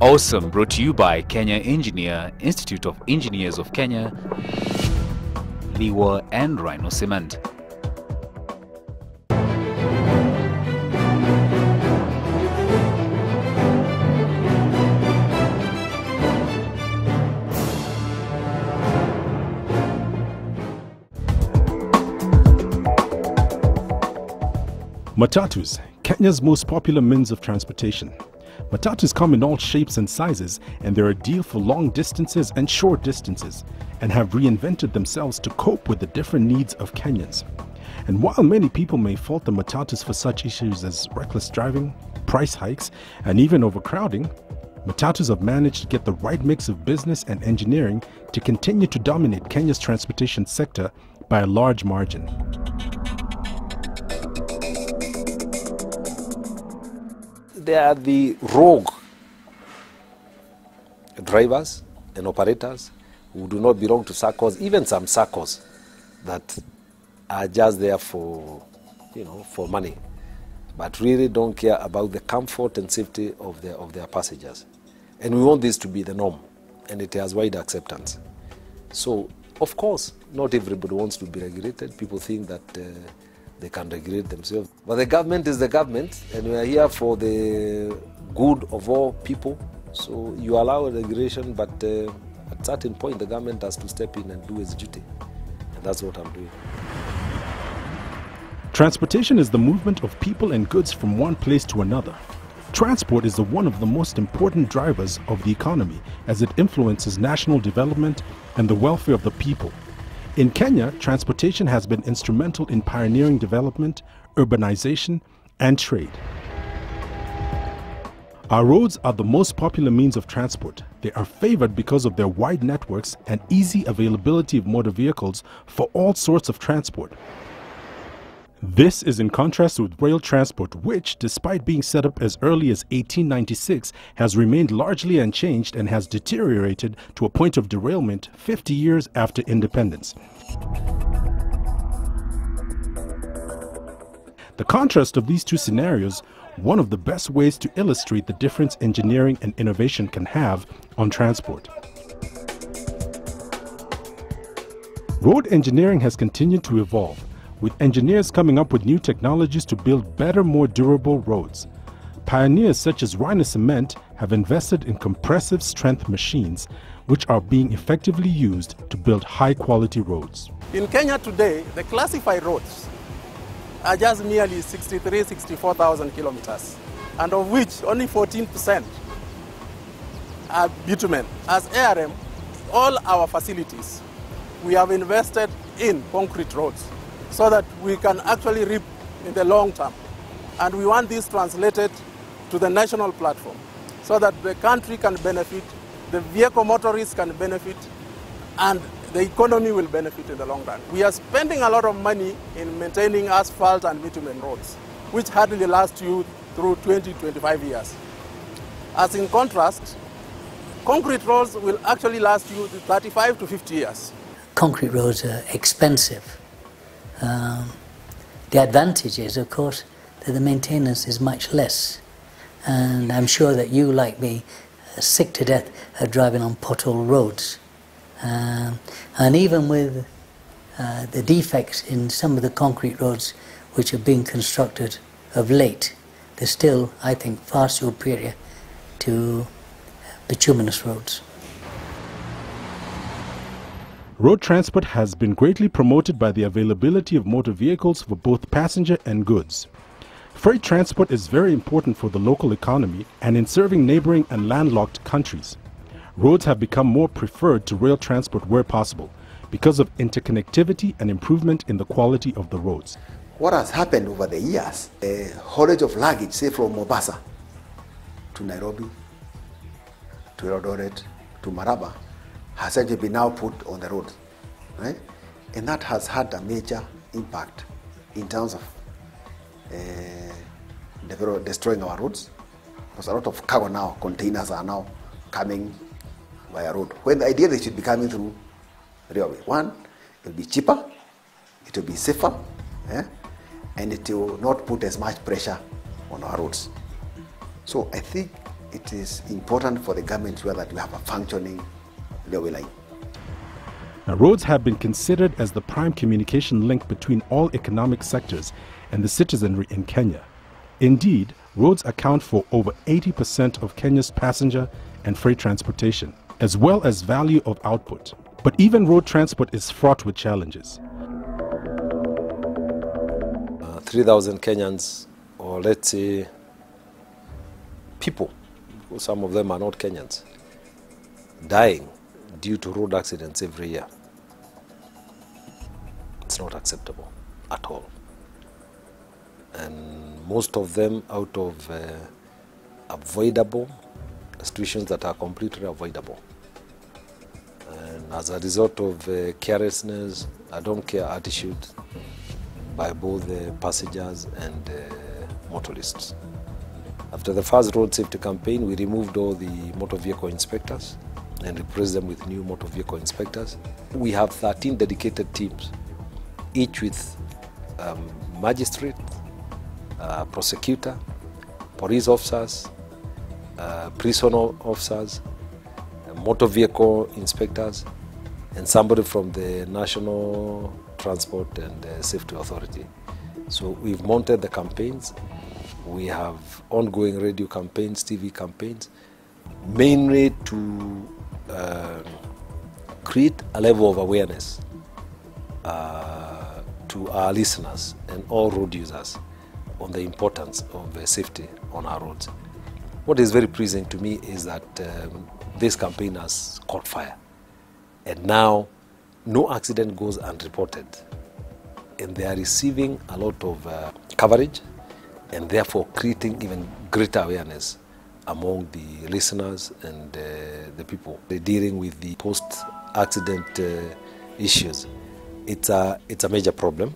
Awesome, brought to you by Kenya Engineer, Institute of Engineers of Kenya, Liwa and Rhino Cement. Matatus, Kenya's most popular means of transportation. Matatus come in all shapes and sizes, and they're ideal for long distances and short distances, and have reinvented themselves to cope with the different needs of Kenyans. And while many people may fault the Matatus for such issues as reckless driving, price hikes, and even overcrowding, Matatus have managed to get the right mix of business and engineering to continue to dominate Kenya's transportation sector by a large margin. They are the rogue drivers and operators who do not belong to SACCOs, even some SACCOs that are just there for, for money, but really don't care about the comfort and safety of their passengers. And we want this to be the norm, and it has wide acceptance. So, of course, not everybody wants to be regulated. People think that they can regulate themselves. But the government is the government, and we are here for the good of all people. So you allow regulation, but at a certain point, the government has to step in and do its duty. And that's what I'm doing. Transportation is the movement of people and goods from one place to another. Transport is one of the most important drivers of the economy, as it influences national development and the welfare of the people. In Kenya, transportation has been instrumental in pioneering development, urbanization, and trade. Our roads are the most popular means of transport. They are favored because of their wide networks and easy availability of motor vehicles for all sorts of transport. This is in contrast with rail transport, which, despite being set up as early as 1896, has remained largely unchanged and has deteriorated to a point of derailment 50 years after independence. The contrast of these two scenarios, one of the best ways to illustrate the difference engineering and innovation can have on transport. Road engineering has continued to evolve, with engineers coming up with new technologies to build better, more durable roads. Pioneers such as Rhino Cement have invested in compressive strength machines, which are being effectively used to build high-quality roads. In Kenya today, the classified roads are just nearly 64,000 kilometers, and of which only 14% are bitumen. As ARM, all our facilities, we have invested in concrete roads, so that we can actually reap in the long term. And we want this translated to the national platform so that the country can benefit, the vehicle motorists can benefit, and the economy will benefit in the long run. We are spending a lot of money in maintaining asphalt and bitumen roads, which hardly last you through 20-25 years. As in contrast, concrete roads will actually last you 35 to 50 years. Concrete roads are expensive. The advantage is, of course, that the maintenance is much less. And I'm sure that you, like me, are sick to death of driving on pothole roads. And even with the defects in some of the concrete roads which are being constructed of late, they're still, I think, far superior to bituminous roads. Road transport has been greatly promoted by the availability of motor vehicles for both passenger and goods. Freight transport is very important for the local economy and in serving neighboring and landlocked countries. Roads have become more preferred to rail transport where possible because of interconnectivity and improvement in the quality of the roads. What has happened over the years, a haulage of luggage, say from Mombasa to Nairobi, to Eldoret, to Maraba, has actually been now put on the road, right? And that has had a major impact in terms of destroying our roads. Because a lot of cargo now, containers are now coming via road, when the idea they should be coming through railway. One, it will be cheaper, it will be safer, and it will not put as much pressure on our roads. So I think it is important for the government to ensure that we have a functioning railway line. Now, roads have been considered as the prime communication link between all economic sectors and the citizenry in Kenya. Indeed, roads account for over 80% of Kenya's passenger and freight transportation, as well as value of output. But even road transport is fraught with challenges. 3,000 Kenyans, or let's say people, because some of them are not Kenyans, dying due to road accidents every year. It's not acceptable at all. And most of them out of avoidable situations that are completely avoidable. And as a result of carelessness, I don't care attitude by both the passengers and motorists. After the first road safety campaign, we removed all the motor vehicle inspectors and replaced them with new motor vehicle inspectors. We have 13 dedicated teams, each with magistrate, prosecutor, police officers, prison officers, motor vehicle inspectors, and somebody from the National Transport and Safety Authority. So we've mounted the campaigns. We have ongoing radio campaigns, TV campaigns, mainly to create a level of awareness to our listeners and all road users on the importance of safety on our roads. What is very pleasing to me is that this campaign has caught fire, and now no accident goes unreported, and they are receiving a lot of coverage, and therefore creating even greater awareness among the listeners and the people dealing with the post-accident issues. It's a major problem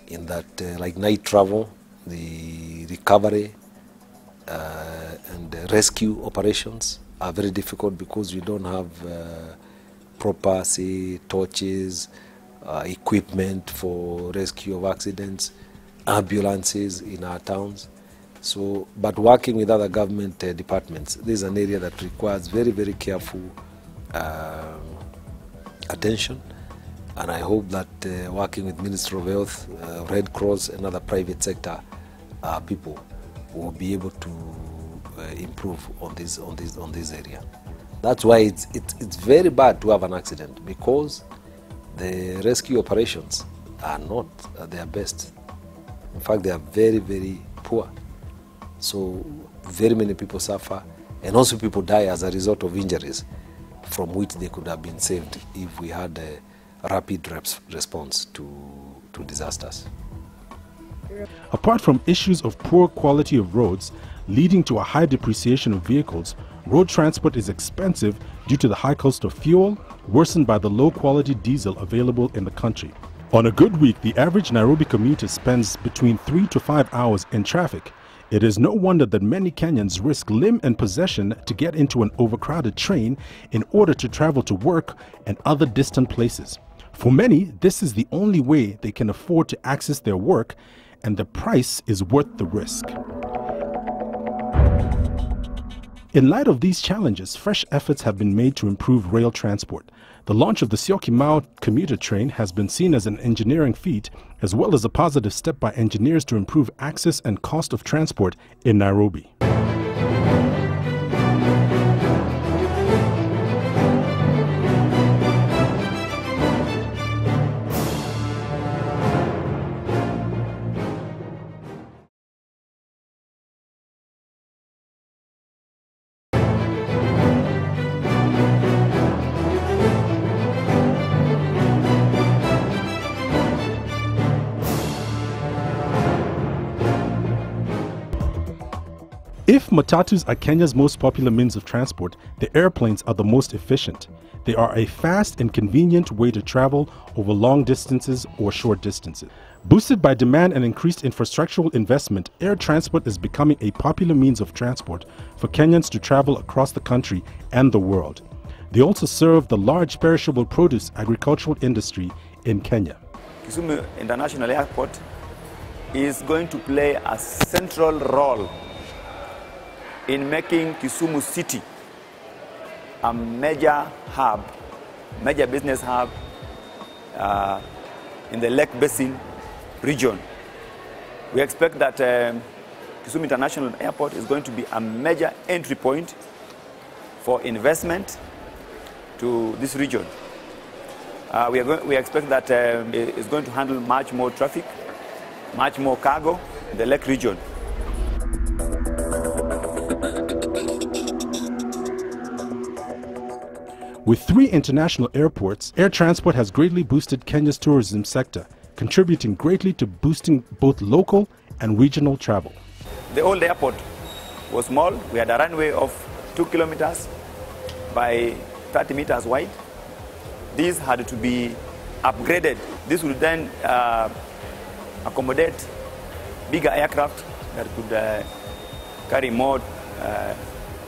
in that, like night travel, the recovery and rescue operations are very difficult because we don't have proper, say, torches, equipment for rescue of accidents, ambulances in our towns. So, but working with other government departments, this is an area that requires very, very careful attention. And I hope that working with Ministry of Health, Red Cross, and other private sector people will be able to improve on this area. That's why it's very bad to have an accident, because the rescue operations are not at their best. In fact, they are very, very poor. So very many people suffer, and also people die as a result of injuries from which they could have been saved if we had a rapid response to disasters. Apart from issues of poor quality of roads leading to a high depreciation of vehicles, road transport is expensive due to the high cost of fuel, worsened by the low quality diesel available in the country. On a good week, the average Nairobi commuter spends between 3 to 5 hours in traffic. It is no wonder that many Kenyans risk limb and possession to get into an overcrowded train in order to travel to work and other distant places. For many, this is the only way they can afford to access their work, and the price is worth the risk. In light of these challenges, fresh efforts have been made to improve rail transport. The launch of the Syokimau commuter train has been seen as an engineering feat, as well as a positive step by engineers to improve access and cost of transport in Nairobi. If matatus are Kenya's most popular means of transport, the airplanes are the most efficient. They are a fast and convenient way to travel over long distances or short distances. Boosted by demand and increased infrastructural investment, air transport is becoming a popular means of transport for Kenyans to travel across the country and the world. They also serve the large perishable produce agricultural industry in Kenya. Kisumu International Airport is going to play a central role in making Kisumu City a major hub, major business hub in the Lake Basin region. We expect that Kisumu International Airport is going to be a major entry point for investment to this region. We expect that it's going to handle much more traffic, much more cargo in the lake region. With 3 international airports, air transport has greatly boosted Kenya's tourism sector, contributing greatly to boosting both local and regional travel. The old airport was small. We had a runway of 2 kilometers by 30 meters wide. These had to be upgraded. This would then accommodate bigger aircraft that could carry more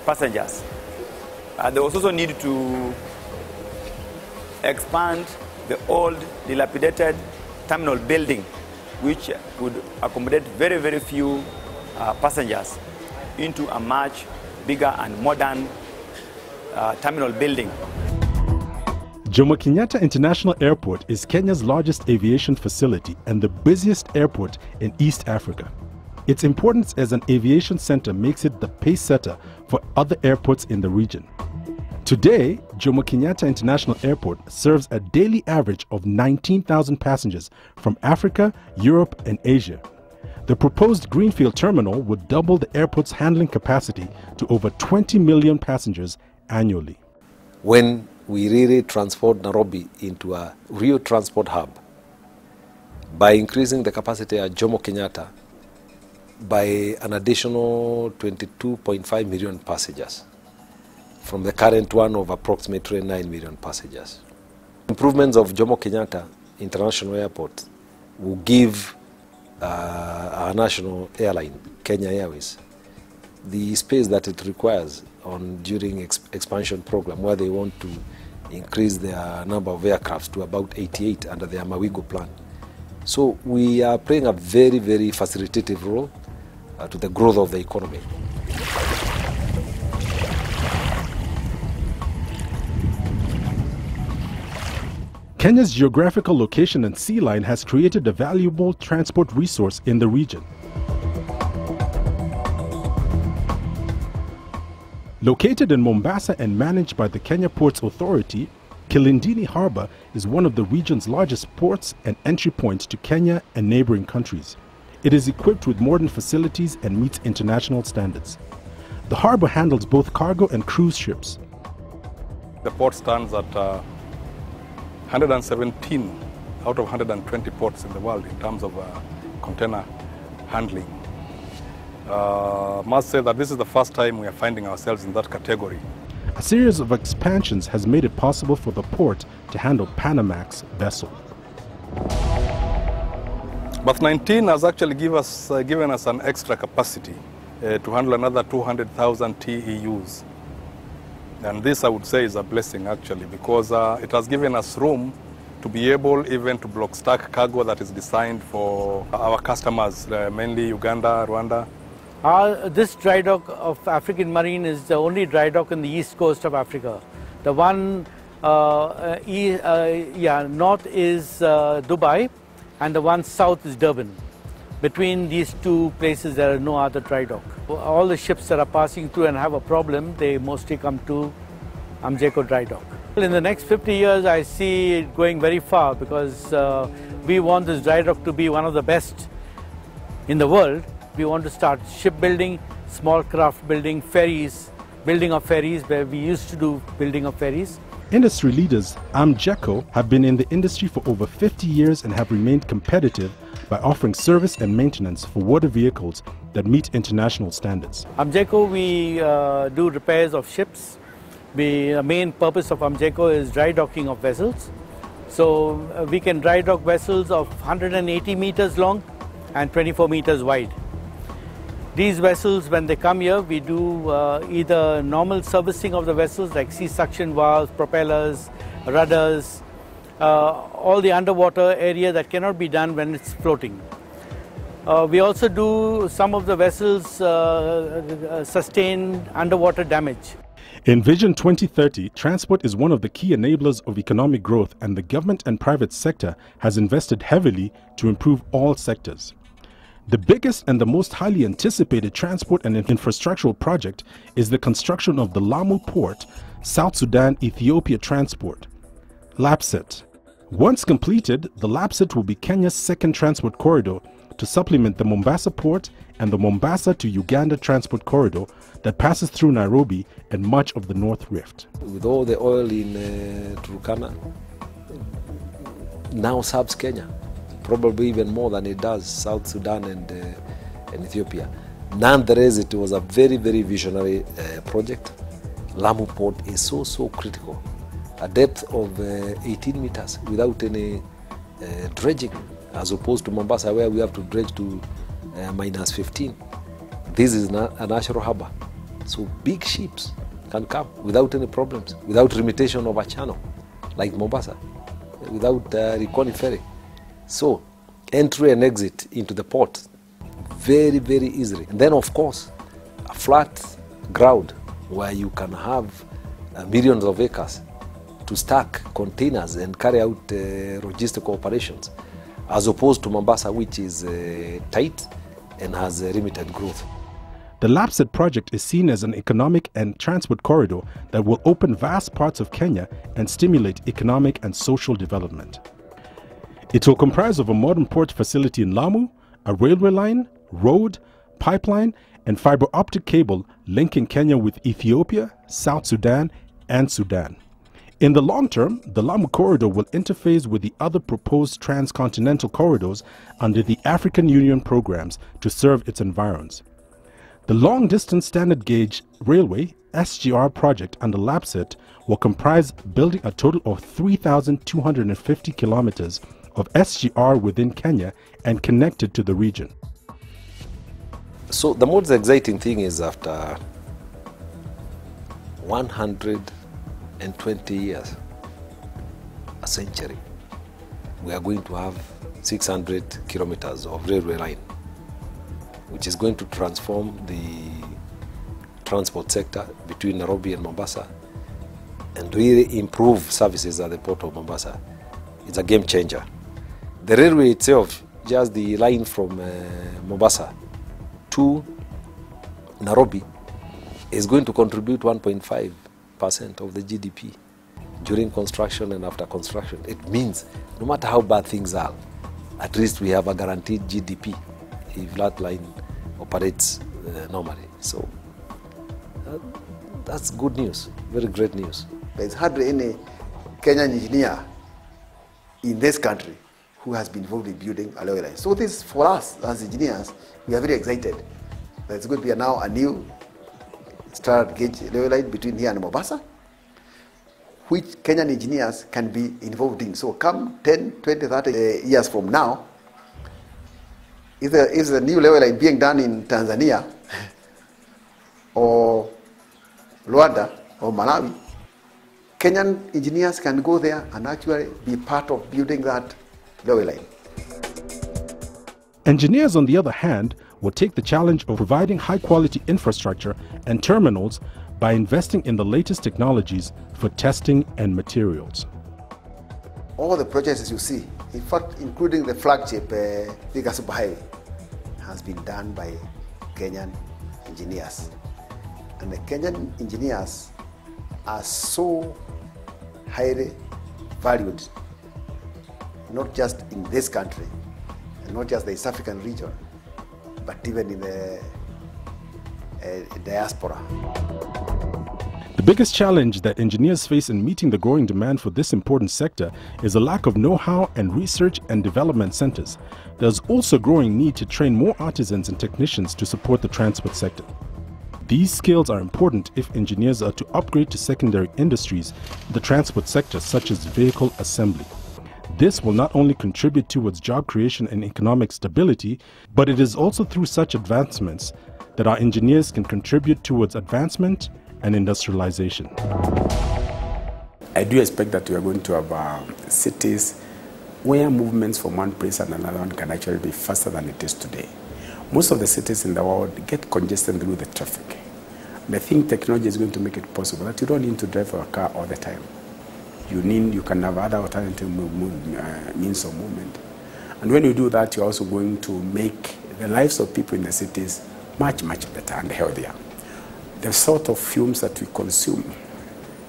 passengers. There was also need to expand the old dilapidated terminal building, which would accommodate very, very few passengers, into a much bigger and modern terminal building. Jomo Kenyatta International Airport is Kenya's largest aviation facility and the busiest airport in East Africa. Its importance as an aviation center makes it the pace setter for other airports in the region. Today, Jomo Kenyatta International Airport serves a daily average of 19,000 passengers from Africa, Europe, and Asia. The proposed greenfield terminal would double the airport's handling capacity to over 20 million passengers annually. When we really transport Nairobi into a real transport hub by increasing the capacity at Jomo Kenyatta by an additional 22.5 million passengers from the current one of approximately 9 million passengers. Improvements of Jomo Kenyatta International Airport will give our national airline, Kenya Airways, the space that it requires during expansion program, where they want to increase their number of aircraft to about 88 under their Mawigo plan. So we are playing a very, very facilitative role to the growth of the economy. Kenya's geographical location and sea line has created a valuable transport resource in the region. Located in Mombasa and managed by the Kenya Ports Authority, Kilindini Harbour is one of the region's largest ports and entry points to Kenya and neighboring countries. It is equipped with modern facilities and meets international standards. The harbour handles both cargo and cruise ships. The port stands at 117 out of 120 ports in the world in terms of container handling. Must say that this is the first time we are finding ourselves in that category. A series of expansions has made it possible for the port to handle Panamax vessels. But 19 has actually given us an extra capacity to handle another 200,000 TEUs. And this, I would say, is a blessing actually, because it has given us room to be able even to block stack cargo that is designed for our customers, mainly Uganda, Rwanda. This dry dock of African Marine is the only dry dock in the east coast of Africa. The one north is Dubai and the one south is Durban. Between these two places there is no other dry dock. All the ships that are passing through and have a problem, they mostly come to Amjeko dry dock. In the next 50 years I see it going very far, because we want this dry dock to be one of the best in the world. We want to start shipbuilding, small craft building, ferries, building of ferries, where we used to do building of ferries. Industry leaders, Amjeko, have been in the industry for over 50 years and have remained competitive by offering service and maintenance for water vehicles that meet international standards. Amjeko, we do repairs of ships. The main purpose of Amjeko is dry docking of vessels. So we can dry dock vessels of 180 meters long and 24 meters wide. These vessels, when they come here, we do either normal servicing of the vessels like sea suction valves, propellers, rudders, all the underwater area that cannot be done when it's floating. We also do some of the vessels sustain underwater damage. In Vision 2030, transport is one of the key enablers of economic growth, and the government and private sector has invested heavily to improve all sectors. The biggest and the most highly anticipated transport and infrastructural project is the construction of the Lamu Port, South Sudan-Ethiopia Transport, LAPSET. Once completed, the LAPSET will be Kenya's second transport corridor to supplement the Mombasa Port and the Mombasa to Uganda Transport Corridor that passes through Nairobi and much of the North Rift. With all the oil in Turkana, now serves Kenya, probably even more than it does South Sudan and Ethiopia. Nonetheless, it was a very, very visionary project. Lamu Port is so critical. A depth of 18 meters without any dredging, as opposed to Mombasa where we have to dredge to -15. This is a natural harbor. So big ships can come without any problems, without limitation of a channel, like Mombasa, without Likoni ferry. So entry and exit into the port, very, very easily. And then of course, a flat ground where you can have millions of acres to stack containers and carry out logistical operations, as opposed to Mombasa, which is tight and has limited growth. The LAPSET project is seen as an economic and transport corridor that will open vast parts of Kenya and stimulate economic and social development. It will comprise of a modern port facility in Lamu, a railway line, road, pipeline, and fiber optic cable linking Kenya with Ethiopia, South Sudan, and Sudan. In the long term, the Lamu corridor will interface with the other proposed transcontinental corridors under the African Union programs to serve its environs. The long-distance standard gauge railway SGR project under LAPSET will comprise building a total of 3,250 kilometers of SGR within Kenya and connected to the region. So the most exciting thing is after 120 years, a century, we are going to have 600 kilometers of railway line, which is going to transform the transport sector between Nairobi and Mombasa and really improve services at the port of Mombasa. It's a game changer. The railway itself, just the line from Mombasa to Nairobi, is going to contribute 1.5% of the GDP during construction and after construction. It means no matter how bad things are, at least we have a guaranteed GDP if that line operates normally. So that's good news, very great news. There's hardly any Kenyan engineer in this country who has been involved in building a railway line. So this, for us as engineers, we are very excited. There's going to be now a new standard gauge railway line between here and Mombasa, which Kenyan engineers can be involved in. So come 10, 20, 30 years from now, if there's a new railway line being done in Tanzania or Rwanda or Malawi, Kenyan engineers can go there and actually be part of building that railway line. Engineers, on the other hand, will take the challenge of providing high-quality infrastructure and terminals by investing in the latest technologies for testing and materials. All the projects you see, in fact, including the flagship Thika Super Highway, has been done by Kenyan engineers. And the Kenyan engineers are so highly valued, not just in this country, and not just the East African region, but even in the diaspora. The biggest challenge that engineers face in meeting the growing demand for this important sector is a lack of know-how and research and development centers. There's also a growing need to train more artisans and technicians to support the transport sector. These skills are important if engineers are to upgrade to secondary industries in the transport sector, such as vehicle assembly. This will not only contribute towards job creation and economic stability, but it is also through such advancements that our engineers can contribute towards advancement and industrialization. I do expect that we are going to have cities where movements from one place and another one can actually be faster than it is today. Most of the cities in the world get congested through the traffic. And I think technology is going to make it possible that you don't need to drive a car all the time. You can have other alternative means of movement. And when you do that, you're also going to make the lives of people in the cities much, much better and healthier. The sort of fumes that we consume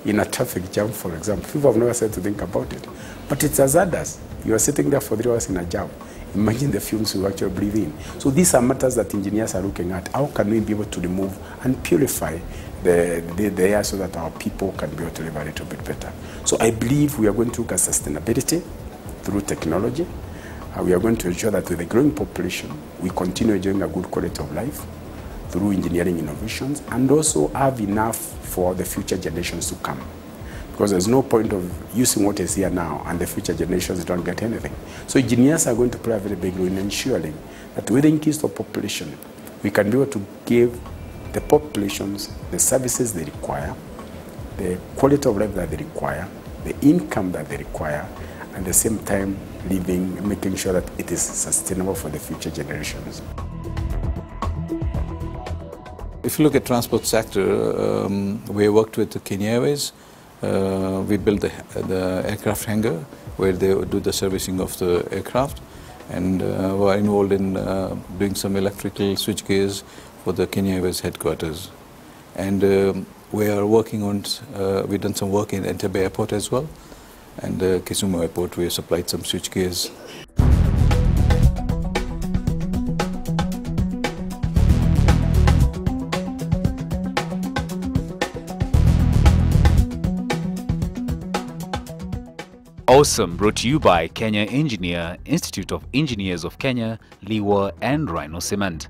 in a traffic jam, for example, people have never said to think about it. But it's hazardous. You are sitting there for 3 hours in a jam. Imagine the fumes you actually breathe in. So these are matters that engineers are looking at. How can we be able to remove and purify the air so that our people can be able to live a little bit better? So I believe we are going to look at sustainability through technology. We are going to ensure that with the growing population, we continue enjoying a good quality of life through engineering innovations, and also have enough for the future generations to come. Because there's no point of using what is here now and the future generations don't get anything. So engineers are going to play a very big role in ensuring that with the increase of population, we can be able to give the populations the services they require, the quality of life that they require, the income that they require, and at the same time making sure that it is sustainable for the future generations. If you look at transport sector, we worked with the Kenya Airways. We built the aircraft hangar where they do the servicing of the aircraft, and were involved in doing some electrical switchgears for the Kenya Airways headquarters. And we are working on, we've done some work in Entebbe Airport as well, and Kisumu Airport we supplied some switchgears. Awesome, brought to you by Kenya Engineer, Institute of Engineers of Kenya, Liwa and Rhino Cement.